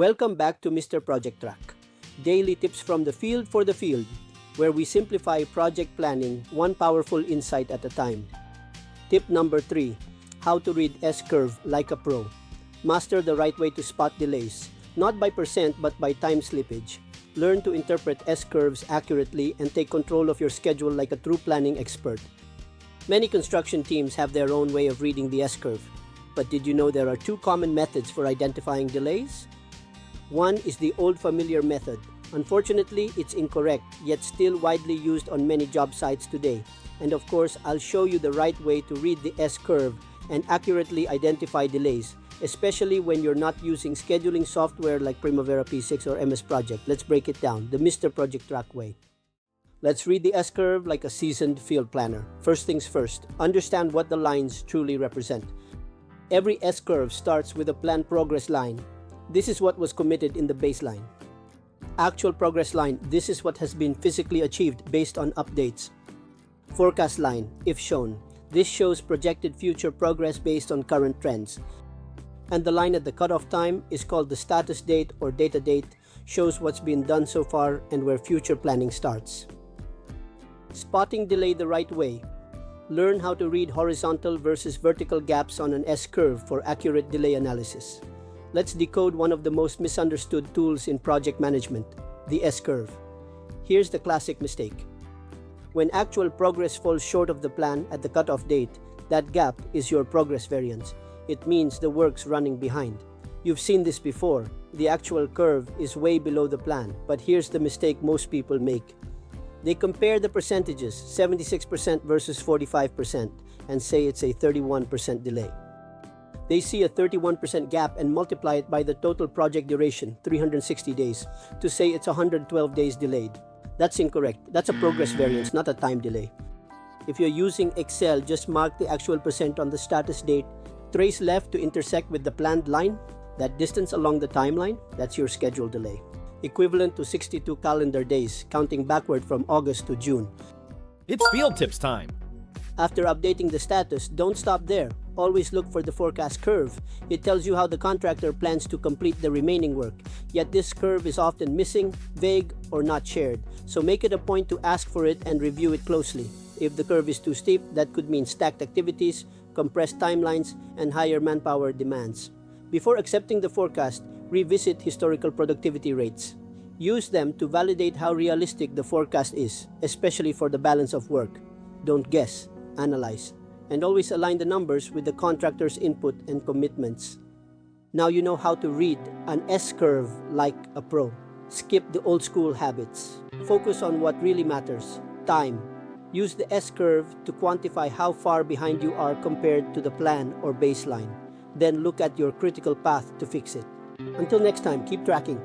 Welcome back to Mr. Projectrak, daily tips from the field for the field, where we simplify project planning one powerful insight at a time. Tip number 3, how to read S-curve like a pro. Master the right way to spot delays, not by percent but by time slippage. Learn to interpret S-curves accurately and take control of your schedule like a true planning expert. Many construction teams have their own way of reading the S-curve. But did you know there are two common methods for identifying delays? One is the old familiar method. Unfortunately, it's incorrect, yet still widely used on many job sites today. And of course, I'll show you the right way to read the S-curve and accurately identify delays, especially when you're not using scheduling software like Primavera P6 or MS Project. Let's break it down, the Mr. Projectrak way. Let's read the S-curve like a seasoned field planner. First things first, understand what the lines truly represent. Every S-curve starts with a planned progress line. This is what was committed in the baseline. Actual progress line, this is what has been physically achieved based on updates. Forecast line, if shown, this shows projected future progress based on current trends. And the line at the cutoff time is called the status date or data date, shows what's been done so far and where future planning starts. Spotting delay the right way. Learn how to read horizontal versus vertical gaps on an S-curve for accurate delay analysis. Let's decode one of the most misunderstood tools in project management, the S-curve. Here's the classic mistake. When actual progress falls short of the plan at the cutoff date, that gap is your progress variance. It means the work's running behind. You've seen this before. The actual curve is way below the plan, but here's the mistake most people make. They compare the percentages, 76% versus 45%, and say it's a 31% delay. They see a 31% gap and multiply it by the total project duration, 360 days, to say it's 112 days delayed. That's incorrect. That's a progress variance, not a time delay. If you're using Excel, just mark the actual percent on the status date, trace left to intersect with the planned line. That distance along the timeline, that's your schedule delay. Equivalent to 62 calendar days, counting backward from August to June. It's field tips time. After updating the status, don't stop there. Always look for the forecast curve. It tells you how the contractor plans to complete the remaining work. Yet this curve is often missing, vague, or not shared. So make it a point to ask for it and review it closely. If the curve is too steep, that could mean stacked activities, compressed timelines, and higher manpower demands. Before accepting the forecast, revisit historical productivity rates. Use them to validate how realistic the forecast is, especially for the balance of work. Don't guess, analyze, and always align the numbers with the contractor's input and commitments. Now you know how to read an S-curve like a pro. Skip the old school habits. Focus on what really matters, time. Use the S-curve to quantify how far behind you are compared to the plan or baseline. Then look at your critical path to fix it. Until next time, keep tracking.